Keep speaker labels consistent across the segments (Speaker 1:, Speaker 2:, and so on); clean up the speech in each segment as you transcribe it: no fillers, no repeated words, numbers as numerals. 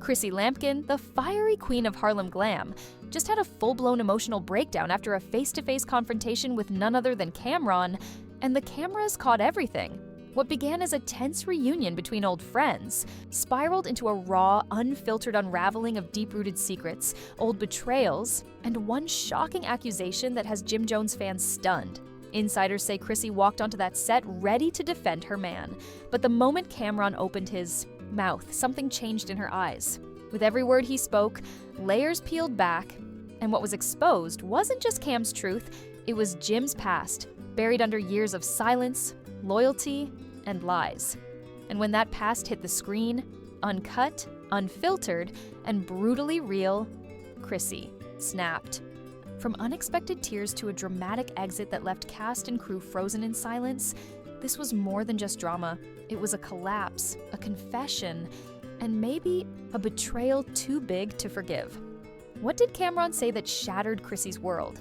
Speaker 1: Chrissy Lampkin, the fiery queen of Harlem glam, just had a full-blown emotional breakdown after a face-to-face confrontation with none other than Camron, and the cameras caught everything. What began as a tense reunion between old friends spiraled into a raw, unfiltered unraveling of deep-rooted secrets, old betrayals, and one shocking accusation that has Jim Jones fans stunned. Insiders say Chrissy walked onto that set ready to defend her man, but the moment Camron opened his mouth, something changed in her eyes. With every word he spoke, layers peeled back, and what was exposed wasn't just Cam's truth, it was Jim's past, buried under years of silence, loyalty, and lies. And when that past hit the screen, uncut, unfiltered, and brutally real, Chrissy snapped. From unexpected tears to a dramatic exit that left cast and crew frozen in silence, this was more than just drama. It was a collapse, a confession, and maybe a betrayal too big to forgive. What did Camron say that shattered Chrissy's world?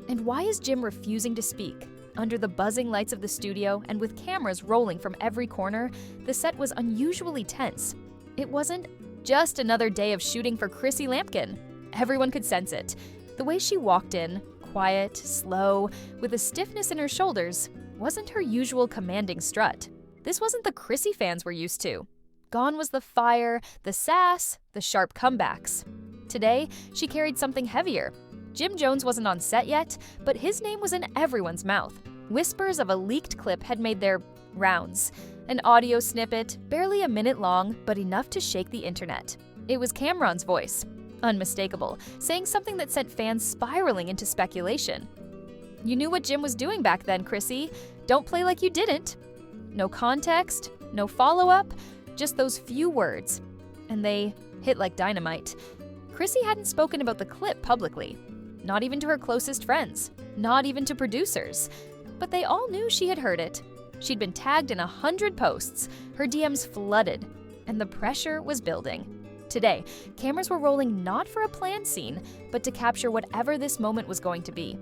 Speaker 1: And why is Jim refusing to speak? Under the buzzing lights of the studio and with cameras rolling from every corner, the set was unusually tense. It wasn't just another day of shooting for Chrissy Lampkin. Everyone could sense it. The way she walked in, quiet, slow, with a stiffness in her shoulders, wasn't her usual commanding strut. This wasn't the Chrissy fans we're used to. Gone was the fire, the sass, the sharp comebacks. Today, she carried something heavier. Jim Jones wasn't on set yet, but his name was in everyone's mouth. Whispers of a leaked clip had made their rounds. An audio snippet, barely a minute long, but enough to shake the internet. It was Camron's voice, unmistakable, saying something that sent fans spiraling into speculation. "You knew what Jim was doing back then, Chrissy. Don't play like you didn't." No context, no follow-up, just those few words. And they hit like dynamite. Chrissy hadn't spoken about the clip publicly. Not even to her closest friends. Not even to producers. But they all knew she had heard it. She'd been tagged in 100 posts. Her DMs flooded. And the pressure was building. Today, cameras were rolling not for a planned scene, but to capture whatever this moment was going to be.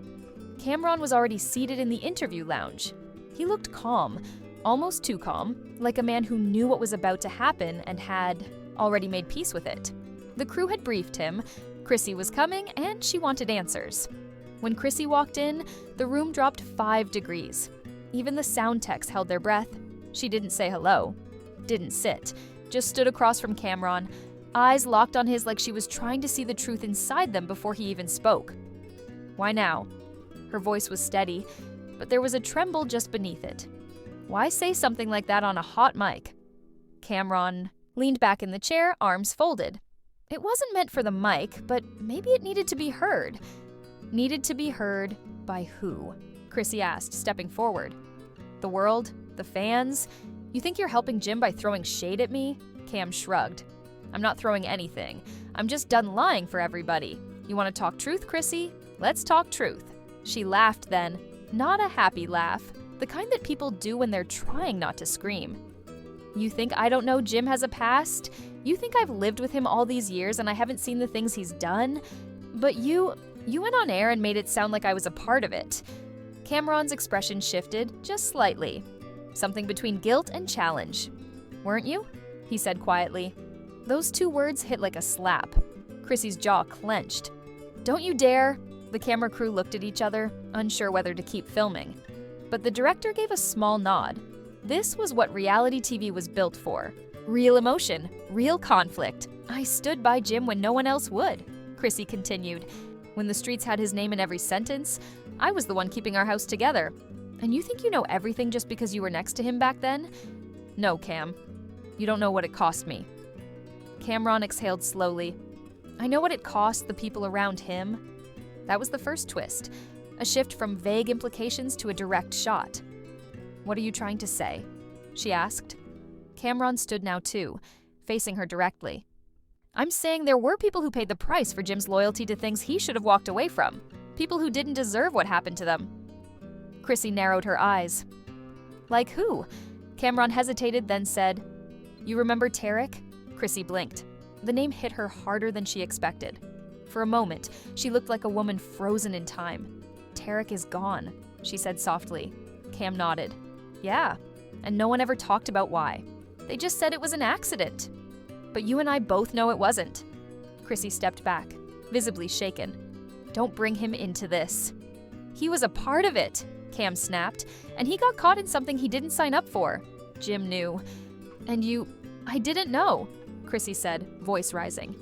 Speaker 1: Camron was already seated in the interview lounge. He looked calm, almost too calm, like a man who knew what was about to happen and had already made peace with it. The crew had briefed him. Chrissy was coming, and she wanted answers. When Chrissy walked in, the room dropped 5 degrees. Even the sound techs held their breath. She didn't say hello, didn't sit, just stood across from Camron, eyes locked on his like she was trying to see the truth inside them before he even spoke. "Why now?" Her voice was steady, but there was a tremble just beneath it. Why say something like that on a hot mic? Camron leaned back in the chair, arms folded. It wasn't meant for the mic, but maybe it needed to be heard. Needed to be heard by who? Chrissy asked, stepping forward. The world? The fans? You think you're helping Jim by throwing shade at me? Cam shrugged. "I'm not throwing anything. I'm just done lying for everybody. You want to talk truth, Chrissy? Let's talk truth." She laughed then. Not a happy laugh. The kind that people do when they're trying not to scream. "You think I don't know Jim has a past? You think I've lived with him all these years and I haven't seen the things he's done? But you went on air and made it sound like I was a part of it." Camron's expression shifted, just slightly. Something between guilt and challenge. "Weren't you?" he said quietly. Those 2 words hit like a slap. Chrissy's jaw clenched. "Don't you dare!" The camera crew looked at each other, unsure whether to keep filming. But the director gave a small nod. This was what reality TV was built for. Real emotion, real conflict. "I stood by Jim when no one else would," Chrissy continued. "When the streets had his name in every sentence, I was the one keeping our house together. And you think you know everything just because you were next to him back then? No, Cam. You don't know what it cost me." Camron exhaled slowly. "I know what it cost the people around him." That was the first twist. A shift from vague implications to a direct shot. "What are you trying to say?" she asked. Camron stood now too, facing her directly. "I'm saying there were people who paid the price for Jim's loyalty to things he should have walked away from. People who didn't deserve what happened to them." Chrissy narrowed her eyes. "Like who?" Camron hesitated, then said, "You remember Tarek?" Chrissy blinked. The name hit her harder than she expected. For a moment, she looked like a woman frozen in time. "Tarek is gone," she said softly. Cam nodded. "Yeah, and no one ever talked about why. They just said it was an accident." But you and I both know it wasn't. Chrissy stepped back, visibly shaken. Don't bring him into this. He was a part of it, Cam snapped, and he got caught in something he didn't sign up for. Jim knew. And I didn't know, Chrissy said, voice rising.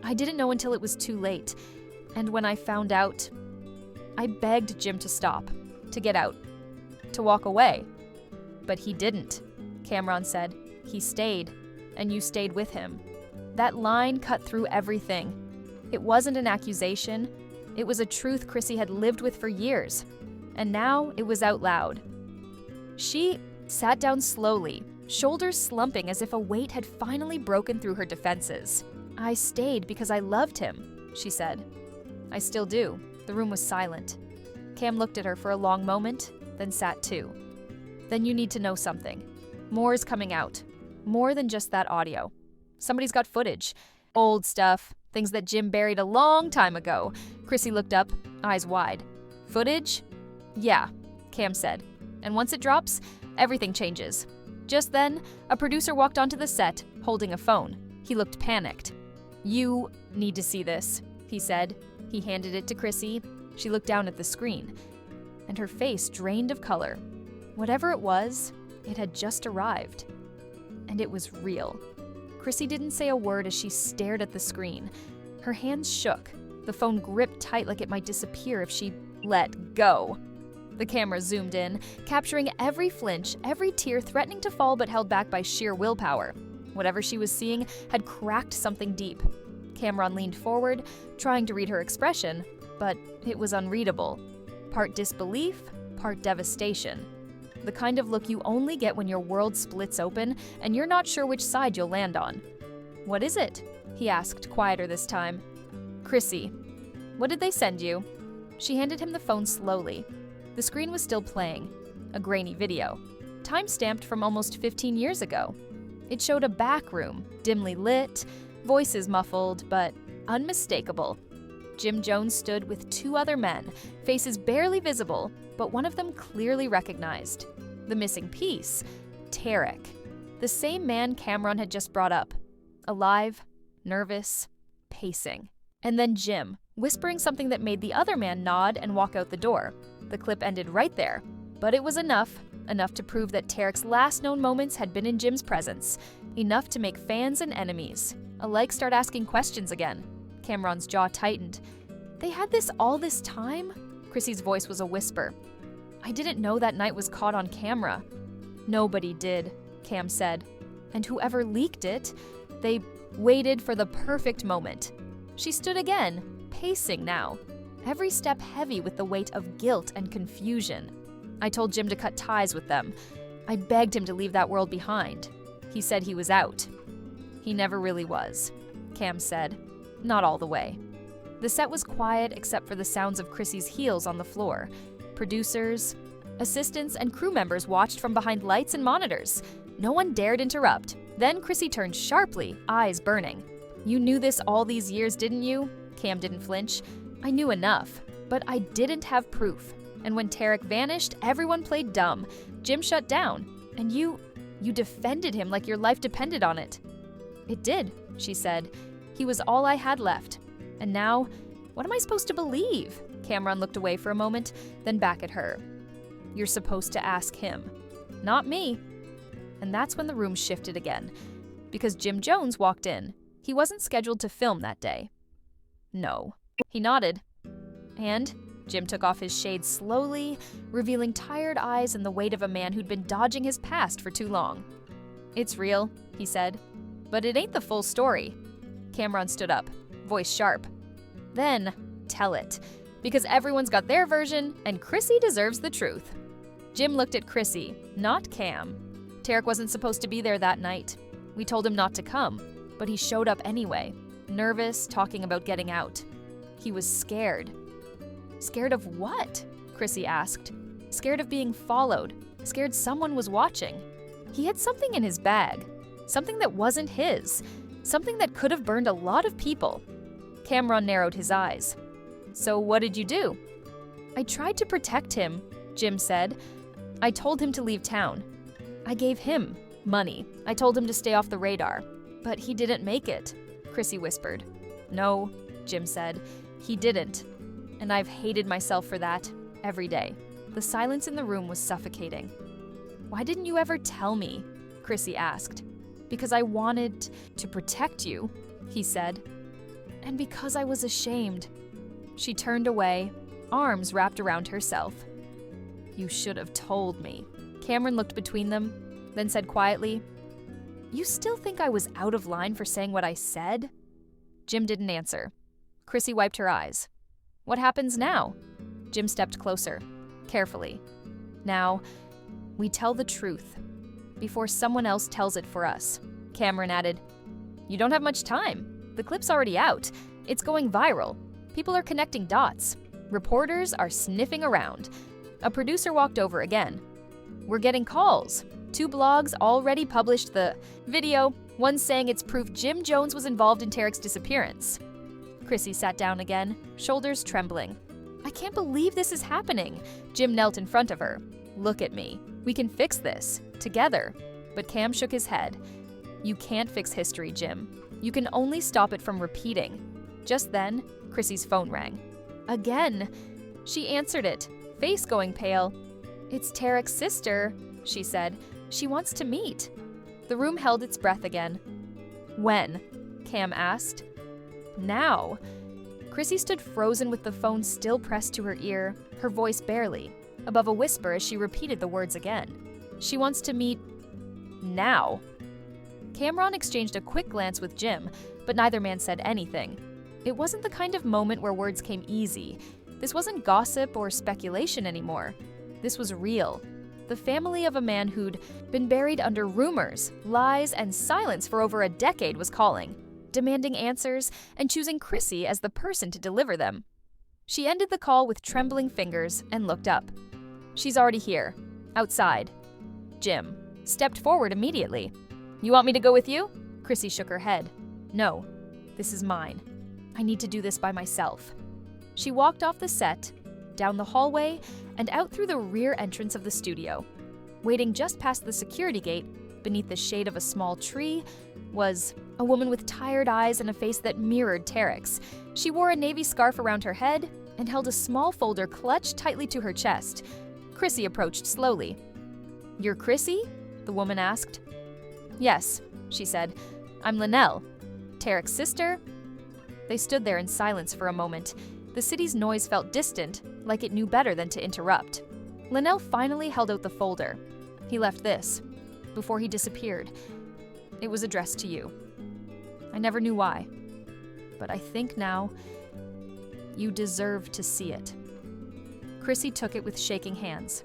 Speaker 1: I didn't know until it was too late. And when I found out, I begged Jim to stop, to get out, to walk away. But he didn't, Camron said. He stayed, and you stayed with him. That line cut through everything. It wasn't an accusation. It was a truth Chrissy had lived with for years. And now it was out loud. She sat down slowly, shoulders slumping as if a weight had finally broken through her defenses. I stayed because I loved him, she said. I still do. The room was silent. Cam looked at her for a long moment, then sat too. Then you need to know something. More is coming out. More than just that audio. Somebody's got footage. Old stuff. Things that Jim buried a long time ago. Chrissy looked up, eyes wide. Footage? Yeah, Cam said. And once it drops, everything changes. Just then, a producer walked onto the set, holding a phone. He looked panicked. You need to see this, he said. He handed it to Chrissy. She looked down at the screen, and her face drained of color. Whatever it was, it had just arrived. And it was real. Chrissy didn't say a word as she stared at the screen. Her hands shook. The phone gripped tight like it might disappear if she let go. The camera zoomed in, capturing every flinch, every tear threatening to fall but held back by sheer willpower. Whatever she was seeing had cracked something deep. Camron leaned forward, trying to read her expression, but it was unreadable. Part disbelief, part devastation. The kind of look you only get when your world splits open and you're not sure which side you'll land on. What is it? He asked, quieter this time. Chrissy, what did they send you? She handed him the phone slowly. The screen was still playing, a grainy video, time-stamped from almost 15 years ago. It showed a back room, dimly lit, voices muffled, but unmistakable. Jim Jones stood with two other men, faces barely visible, but one of them clearly recognized. The missing piece, Tarek, the same man Camron had just brought up. Alive, nervous, pacing. And then Jim, whispering something that made the other man nod and walk out the door. The clip ended right there, but it was enough to prove that Tarek's last known moments had been in Jim's presence, enough to make fans and enemies alike start asking questions again. Camron's jaw tightened. They had this all this time? Chrissy's voice was a whisper. I didn't know that night was caught on camera. Nobody did, Cam said. And whoever leaked it, they waited for the perfect moment. She stood again, pacing now, every step heavy with the weight of guilt and confusion. I told Jim to cut ties with them. I begged him to leave that world behind. He said he was out. He never really was, Cam said. Not all the way. The set was quiet except for the sounds of Chrissy's heels on the floor. Producers, assistants, and crew members watched from behind lights and monitors. No one dared interrupt. Then Chrissy turned sharply, eyes burning. You knew this all these years, didn't you? Cam didn't flinch. I knew enough, but I didn't have proof. And when Tarek vanished, everyone played dumb. Jim shut down. And you defended him like your life depended on it. It did, she said. He was all I had left. And now, what am I supposed to believe? Camron looked away for a moment, then back at her. You're supposed to ask him, not me. And that's when the room shifted again, because Jim Jones walked in. He wasn't scheduled to film that day. No. He nodded. And Jim took off his shades slowly, revealing tired eyes and the weight of a man who'd been dodging his past for too long. It's real, he said, but it ain't the full story. Camron stood up, voice sharp. Then, tell it, because everyone's got their version, and Chrissy deserves the truth. Jim looked at Chrissy, not Cam. Tarek wasn't supposed to be there that night. We told him not to come, but he showed up anyway, nervous, talking about getting out. He was scared. Scared of what? Chrissy asked. Scared of being followed, scared someone was watching. He had something in his bag, something that wasn't his, something that could have burned a lot of people. Camron narrowed his eyes. So what did you do? I tried to protect him, Jim said. I told him to leave town. I gave him money. I told him to stay off the radar. "But he didn't make it," Chrissy whispered. "No," Jim said, "he didn't. And I've hated myself for that every day." The silence in the room was suffocating. "Why didn't you ever tell me?" Chrissy asked. "Because I wanted to protect you," he said. "And because I was ashamed." She turned away, arms wrapped around herself. "You should have told me." Camron looked between them, then said quietly, "You still think I was out of line for saying what I said?" Jim didn't answer. Chrissy wiped her eyes. "What happens now?" Jim stepped closer, carefully. "Now, we tell the truth, before someone else tells it for us." Camron added, "You don't have much time. The clip's already out. It's going viral. People are connecting dots. Reporters are sniffing around." A producer walked over again. "We're getting calls. 2 blogs already published the video, one saying it's proof Jim Jones was involved in Tarek's disappearance." Chrissy sat down again, shoulders trembling. "I can't believe this is happening." Jim knelt in front of her. "Look at me. We can fix this, together." But Cam shook his head. "You can't fix history, Jim. You can only stop it from repeating." Just then, Chrissy's phone rang. Again. She answered it, face going pale. "It's Tarek's sister," she said. "She wants to meet." The room held its breath again. "When?" Cam asked. "Now." Chrissy stood frozen with the phone still pressed to her ear, her voice barely, above a whisper as she repeated the words again. "She wants to meet now." Camron exchanged a quick glance with Jim, but neither man said anything. It wasn't the kind of moment where words came easy. This wasn't gossip or speculation anymore. This was real. The family of a man who'd been buried under rumors, lies, and silence for over a decade was calling, demanding answers and choosing Chrissy as the person to deliver them. She ended the call with trembling fingers and looked up. "She's already here, outside." Jim stepped forward immediately. "You want me to go with you?" Chrissy shook her head. "No, this is mine. I need to do this by myself." She walked off the set, down the hallway, and out through the rear entrance of the studio. Waiting just past the security gate, beneath the shade of a small tree, was a woman with tired eyes and a face that mirrored Tarek's. She wore a navy scarf around her head and held a small folder clutched tightly to her chest. Chrissy approached slowly. "You're Chrissy?" the woman asked. "Yes," she said. "I'm Linnell. Tarek's sister." They stood there in silence for a moment. The city's noise felt distant, like it knew better than to interrupt. Linnell finally held out the folder. "He left this, before he disappeared. It was addressed to you. I never knew why. But I think now, you deserve to see it." Chrissy took it with shaking hands.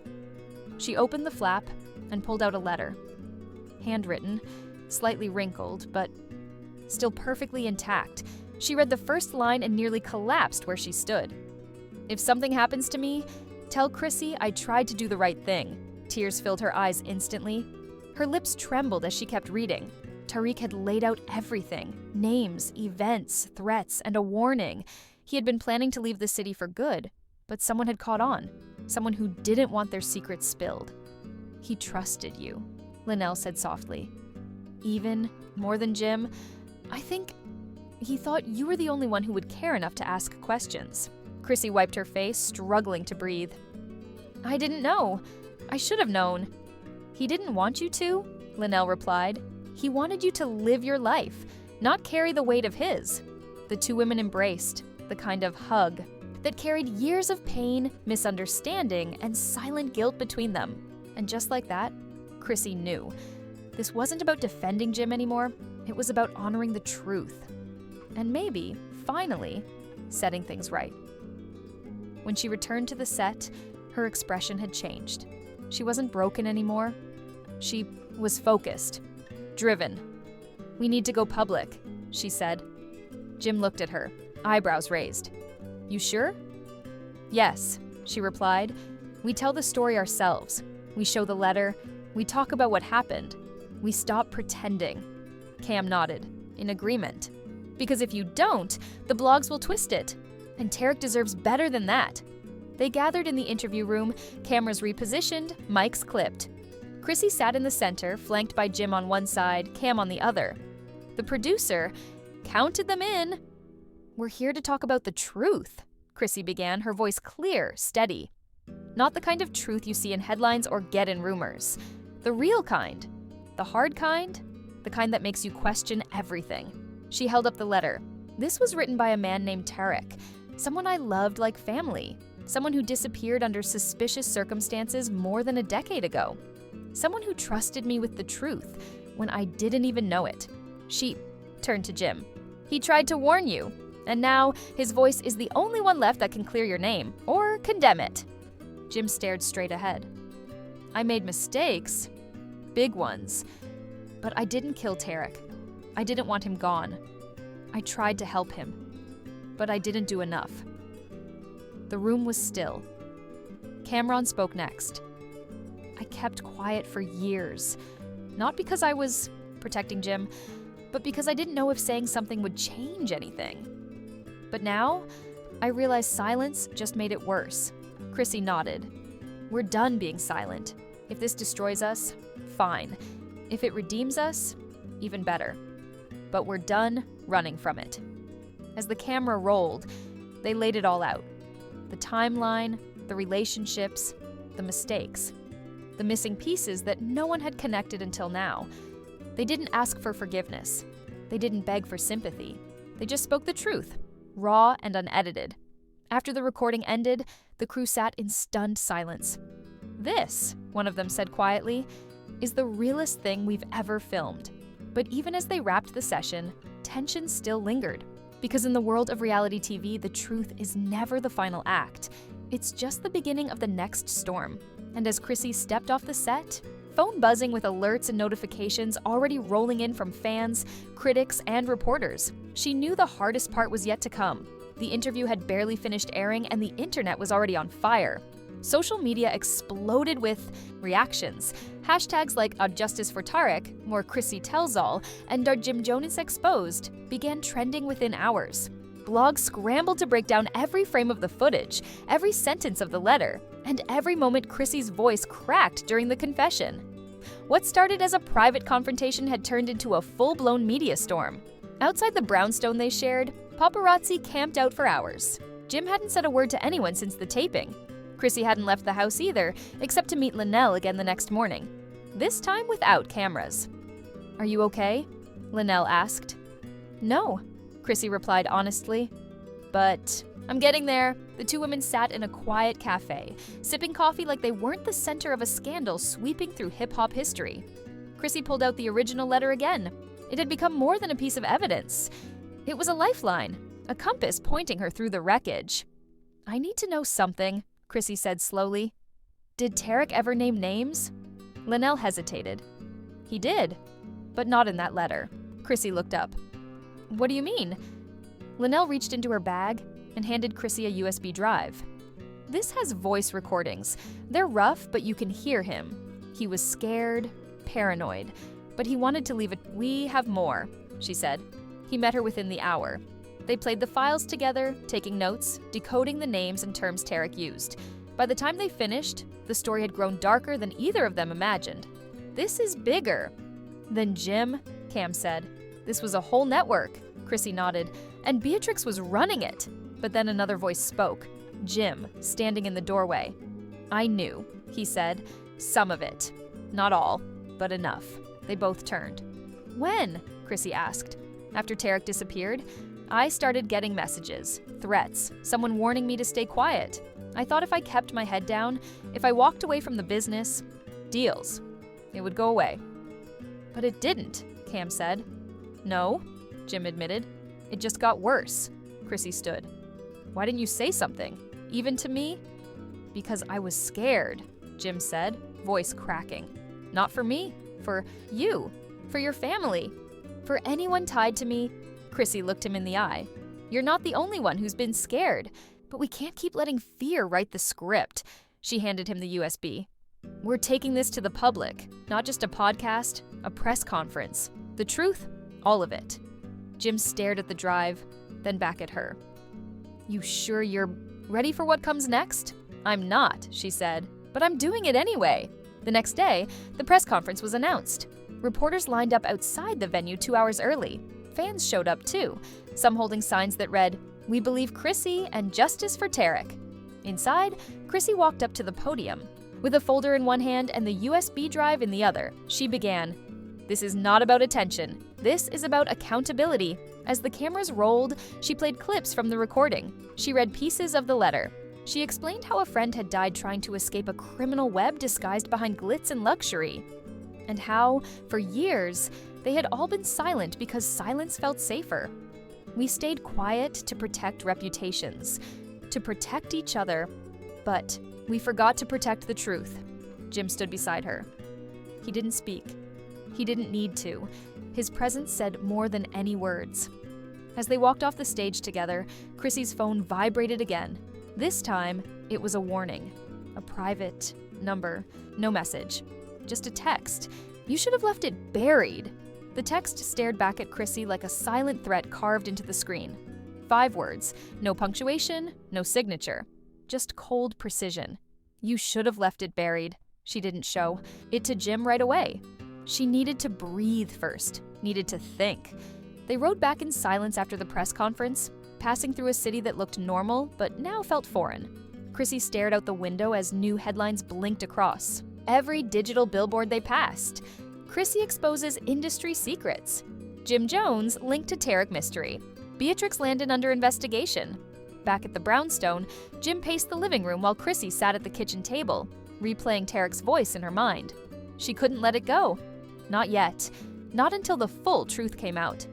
Speaker 1: She opened the flap and pulled out a letter. Handwritten, slightly wrinkled, but still perfectly intact. She read the first line and nearly collapsed where she stood. "If something happens to me, tell Chrissy I tried to do the right thing." Tears filled her eyes instantly. Her lips trembled as she kept reading. Tariq had laid out everything: names, events, threats, and a warning. He had been planning to leave the city for good, but someone had caught on. Someone who didn't want their secrets spilled. "He trusted you," Linnell said softly. "Even more than Jim, I think he thought you were the only one who would care enough to ask questions." Chrissy wiped her face, struggling to breathe. "I didn't know. I should have known." "He didn't want you to," Linnell replied. "He wanted you to live your life, not carry the weight of his." The two women embraced, the kind of hug that carried years of pain, misunderstanding, and silent guilt between them. And just like that, Chrissy knew. This wasn't about defending Jim anymore. It was about honoring the truth. And maybe, finally, setting things right. When she returned to the set, her expression had changed. She wasn't broken anymore. She was focused, driven. "We need to go public," she said. Jim looked at her, eyebrows raised. "You sure?" "Yes," she replied. "We tell the story ourselves. We show the letter. We talk about what happened. We stop pretending." Cam nodded, in agreement. "Because if you don't, the blogs will twist it. And Tarek deserves better than that." They gathered in the interview room, cameras repositioned, mics clipped. Chrissy sat in the center, flanked by Jim on one side, Cam on the other. The producer counted them in. "We're here to talk about the truth," Chrissy began, her voice clear, steady. "Not the kind of truth you see in headlines or get in rumors. The real kind. The hard kind. The kind that makes you question everything." She held up the letter. This was written by a man named Tarek, someone I loved like family, someone who disappeared under suspicious circumstances more than a decade ago, someone who trusted me with the truth when I didn't even know it. She turned to Jim. "He tried to warn you, and now his voice is the only one left that can clear your name, or condemn it." Jim stared straight ahead. "I made mistakes, big ones, but I didn't kill Tarek. I didn't want him gone. I tried to help him, but I didn't do enough." The room was still. Camron spoke next. "I kept quiet for years, not because I was protecting Jim, but because I didn't know if saying something would change anything. But now, I realize silence just made it worse." Chrissy nodded. "We're done being silent. If this destroys us, fine. If it redeems us, even better. But we're done running from it." As the camera rolled, they laid it all out. The timeline, the relationships, the mistakes, the missing pieces that no one had connected until now. They didn't ask for forgiveness. They didn't beg for sympathy. They just spoke the truth, raw and unedited. After the recording ended, the crew sat in stunned silence. "This," one of them said quietly, "is the realest thing we've ever filmed." But even as they wrapped the session, tension still lingered. Because in the world of reality TV, the truth is never the final act. It's just the beginning of the next storm. And as Chrissy stepped off the set, phone buzzing with alerts and notifications already rolling in from fans, critics, and reporters, she knew the hardest part was yet to come. The interview had barely finished airing and the internet was already on fire. Social media exploded with reactions. Hashtags like "Justice for Tarek," "More Chrissy Tells All," and "Are Jim Jonas Exposed" began trending within hours. Blogs scrambled to break down every frame of the footage, every sentence of the letter, and every moment Chrissy's voice cracked during the confession. What started as a private confrontation had turned into a full-blown media storm. Outside the brownstone they shared, paparazzi camped out for hours. Jim hadn't said a word to anyone since the taping. Chrissy hadn't left the house either, except to meet Linnell again the next morning. This time without cameras. "Are you okay?" Linnell asked. "No," Chrissy replied honestly. "But I'm getting there." The two women sat in a quiet cafe, sipping coffee like they weren't the center of a scandal sweeping through hip-hop history. Chrissy pulled out the original letter again. It had become more than a piece of evidence. It was a lifeline, a compass pointing her through the wreckage. "I need to know something," Chrissy said slowly. "Did Tarek ever name names?" Linnell hesitated. "He did, but not in that letter." Chrissy looked up. "What do you mean?" Linnell reached into her bag and handed Chrissy a USB drive. "This has voice recordings. They're rough, but you can hear him. He was scared, paranoid, but he wanted to leave it. We have more," she said. He met her within the hour. They played the files together, taking notes, decoding the names and terms Tarek used. By the time they finished, the story had grown darker than either of them imagined. "This is bigger than Jim," Cam said. "This was a whole network," Chrissy nodded, "and Beatrix was running it." But then another voice spoke, Jim, standing in the doorway. "I knew," he said, "some of it. Not all, but enough." They both turned. "When?" Chrissy asked. "After Tarek disappeared, I started getting messages, threats, someone warning me to stay quiet. I thought if I kept my head down, if I walked away from the business, deals, it would go away." "But it didn't," Cam said. "No," Jim admitted. "It just got worse." Chrissy stood. "Why didn't you say something? Even to me?" "Because I was scared," Jim said, voice cracking. "Not for me, for you, for your family, for anyone tied to me." Chrissy looked him in the eye. "You're not the only one who's been scared, but we can't keep letting fear write the script." She handed him the USB. "We're taking this to the public, not just a podcast, a press conference. The truth, all of it." Jim stared at the drive, then back at her. "You sure you're ready for what comes next?" "I'm not," she said, "but I'm doing it anyway." The next day, the press conference was announced. Reporters lined up outside the venue 2 hours early. Fans showed up too, some holding signs that read, "We believe Chrissy and justice for Tarek." Inside, Chrissy walked up to the podium. With a folder in one hand and the USB drive in the other, she began, "This is not about attention. This is about accountability." As the cameras rolled, she played clips from the recording. She read pieces of the letter. She explained how a friend had died trying to escape a criminal web disguised behind glitz and luxury. And how, for years, they had all been silent because silence felt safer. "We stayed quiet to protect reputations, to protect each other, but we forgot to protect the truth." Jim stood beside her. He didn't speak. He didn't need to. His presence said more than any words. As they walked off the stage together, Chrissy's phone vibrated again. This time, it was a warning. A private number. No message. Just a text. "You should have left it buried." The text stared back at Chrissy like a silent threat carved into the screen. 5 words. No punctuation, no signature. Just cold precision. "You should have left it buried." She didn't show it to Jim right away. She needed to breathe first, needed to think. They rode back in silence after the press conference, passing through a city that looked normal but now felt foreign. Chrissy stared out the window as new headlines blinked across. Every digital billboard they passed. Chrissy exposes industry secrets. Jim Jones linked to Tarek mystery. Beatrix Landon under investigation. Back at the brownstone, Jim paced the living room while Chrissy sat at the kitchen table, replaying Tarek's voice in her mind. She couldn't let it go. Not yet. Not until the full truth came out.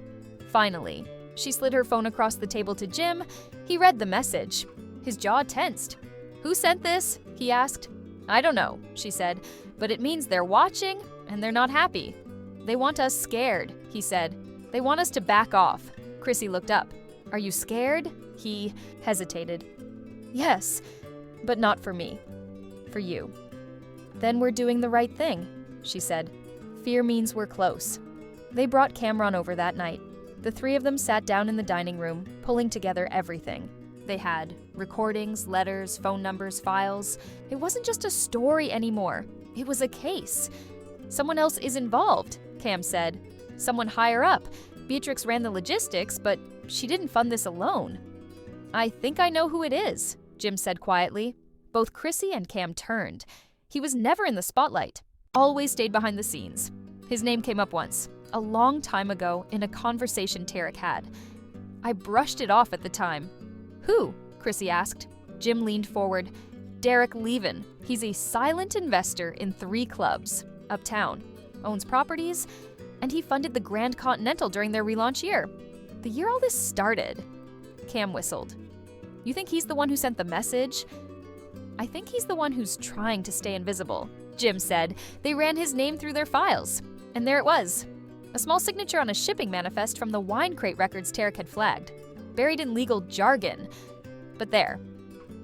Speaker 1: Finally, she slid her phone across the table to Jim. He read the message. His jaw tensed. "Who sent this?" he asked. "I don't know," she said, "but it means they're watching and they're not happy. They want us scared," he said. "They want us to back off." Chrissy looked up. "Are you scared?" He hesitated. "Yes, but not for me. For you." "Then we're doing the right thing," she said. "Fear means we're close." They brought Camron over that night. The 3 of them sat down in the dining room, pulling together everything. They had recordings, letters, phone numbers, files. It wasn't just a story anymore. It was a case. "Someone else is involved," Cam said. "Someone higher up. Beatrix ran the logistics, but she didn't fund this alone." "I think I know who it is," Jim said quietly. Both Chrissy and Cam turned. He was never in the spotlight. Always stayed behind the scenes. His name came up once, a long time ago, in a conversation Tarek had. I brushed it off at the time. "Who?" Chrissy asked. Jim leaned forward. "Derek Levin. He's a silent investor in 3 clubs, uptown, owns properties, and he funded the Grand Continental during their relaunch year. The year all this started." Cam whistled. "You think he's the one who sent the message?" "I think he's the one who's trying to stay invisible," Jim said. They ran his name through their files. And there it was. A small signature on a shipping manifest from the wine crate records Tarek had flagged. Buried in legal jargon. But there.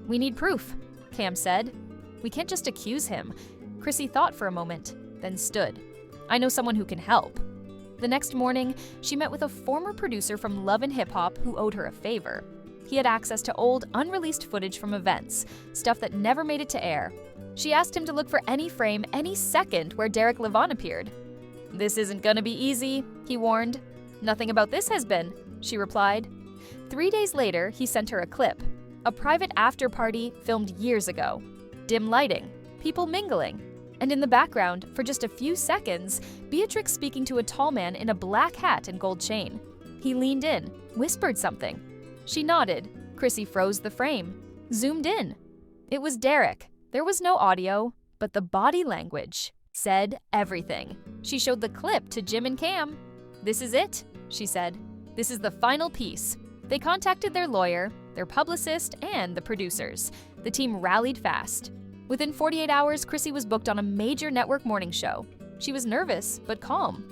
Speaker 1: "We need proof," Cam said. "We can't just accuse him." Chrissy thought for a moment, then stood. "I know someone who can help." The next morning, she met with a former producer from Love and Hip Hop who owed her a favor. He had access to old, unreleased footage from events, stuff that never made it to air. She asked him to look for any frame, any second where Derek Levin appeared. "This isn't gonna be easy," he warned. "Nothing about this has been," she replied. 3 days later, he sent her a clip. A private after-party filmed years ago. Dim lighting, people mingling, and in the background, for just a few seconds, Beatrix speaking to a tall man in a black hat and gold chain. He leaned in, whispered something. She nodded. Chrissy froze the frame, zoomed in. It was Derek. There was no audio, but the body language said everything. She showed the clip to Jim and Cam. "This is it," she said. "This is the final piece." They contacted their lawyer, their publicist, and the producers. The team rallied fast. Within 48 hours, Chrissy was booked on a major network morning show. She was nervous, but calm.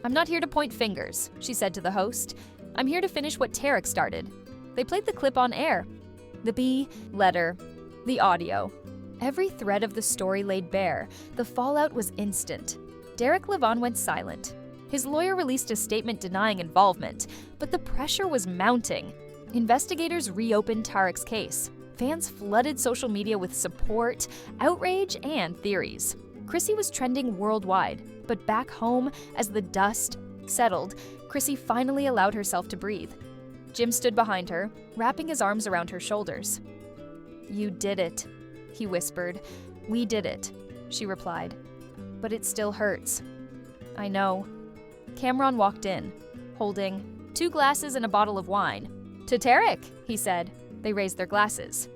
Speaker 1: "I'm not here to point fingers," she said to the host. "I'm here to finish what Tarek started." They played the clip on air. The B letter, the audio. Every thread of the story laid bare. The fallout was instant. Derek Levin went silent. His lawyer released a statement denying involvement, but the pressure was mounting. Investigators reopened Tarek's case. Fans flooded social media with support, outrage, and theories. Chrissy was trending worldwide. But back home, as the dust settled, Chrissy finally allowed herself to breathe. Jim stood behind her, wrapping his arms around her shoulders. "You did it," he whispered. "We did it," she replied. "But it still hurts." "I know." Camron walked in, holding 2 glasses and a bottle of wine. "To Tarek," he said. They raised their glasses.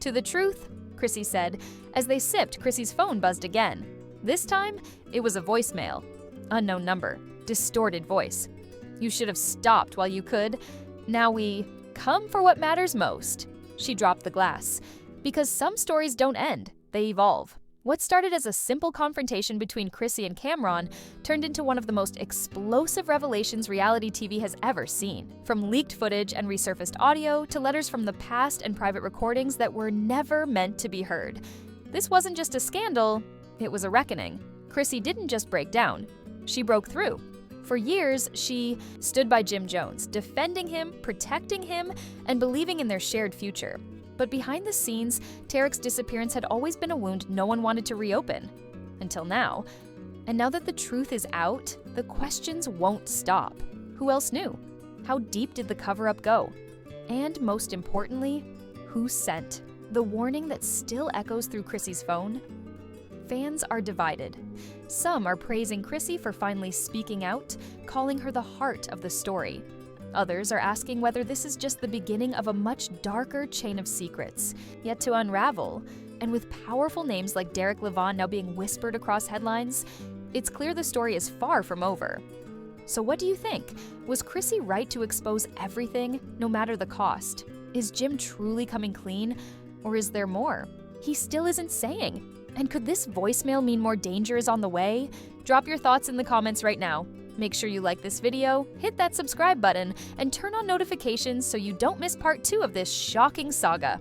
Speaker 1: "To the truth," Chrissy said. As they sipped, Chrissy's phone buzzed again. This time, it was a voicemail. Unknown number. Distorted voice. "You should have stopped while you could. Now we come for what matters most." She dropped the glass. Because some stories don't end, they evolve. What started as a simple confrontation between Chrissy and Camron turned into one of the most explosive revelations reality TV has ever seen. From leaked footage and resurfaced audio to letters from the past and private recordings that were never meant to be heard. This wasn't just a scandal, it was a reckoning. Chrissy didn't just break down, she broke through. For years, she stood by Jim Jones, defending him, protecting him, and believing in their shared future. But behind the scenes, Tarek's disappearance had always been a wound no one wanted to reopen. Until now. And now that the truth is out, the questions won't stop. Who else knew? How deep did the cover-up go? And most importantly, who sent? The warning that still echoes through Chrissy's phone? Fans are divided. Some are praising Chrissy for finally speaking out, calling her the heart of the story. Others are asking whether this is just the beginning of a much darker chain of secrets, yet to unravel. And with powerful names like Derek Levon now being whispered across headlines, it's clear the story is far from over. So what do you think? Was Chrissy right to expose everything, no matter the cost? Is Jim truly coming clean, or is there more? He still isn't saying. And could this voicemail mean more danger is on the way? Drop your thoughts in the comments right now. Make sure you like this video, hit that subscribe button, and turn on notifications so you don't miss part 2 of this shocking saga.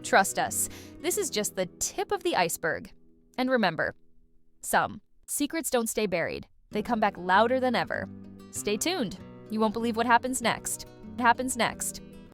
Speaker 1: Trust us, this is just the tip of the iceberg. And remember, some secrets don't stay buried. They come back louder than ever. Stay tuned. You won't believe what happens next. It happens next.